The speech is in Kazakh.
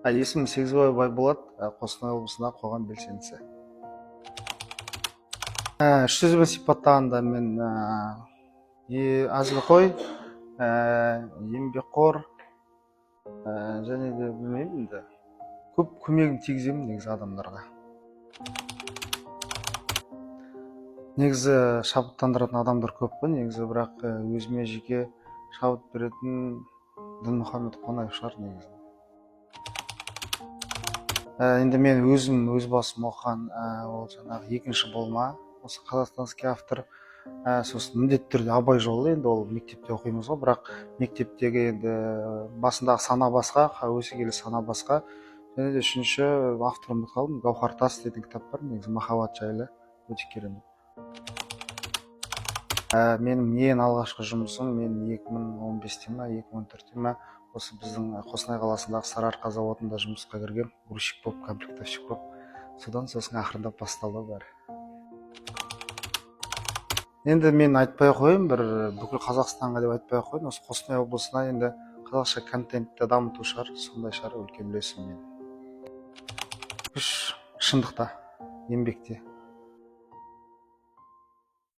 Есімім Сегізбай Байболат, Қостанай облысында қоғам белсендісі. Үш сөзбен сипаттағанда мен әзілқой, еңбекқор, және де білмеймін енді көп көмегін тигіземін негізі адамдарға. Негізі шабыттандыратын адамдар көп қой негізі, бірақ өзіме жеке шабыт беретін Дінмұхамед Қонаев шығар негізі. Енді мен өз басым оқыған ол жаңағы екінші болма, осы қазақстанский автор. Сосын міндетті түрде Абай жолы, енді ол мектепте оқимыз ғой, бірақ мектептегі енді басындағы сана басқа, өсе келе сана басқа. Және де үшінші авторын ұмытып қалдым, Гауһар тас дейтін кітап бар, негізі махаббат жайлы, өте керемет. Менің ең алғашқы жұмысым мен 2015-те ма 2014-те ма осы біздің Қостанай қаласындағы Сарыарқа заводында жұмысқа кіргем, грузчик болып, комплектовщик болып. Сосын ақырындап басталды бәрі. Енді мен айтпай қойын, бүкіл Қазақстанға деп айтпай қойын, осы Қостанай облысына енді қазақша контентті дамыту шығар, сондай шығар үлкен үлесім мен. Күш шындықта, еңбекте.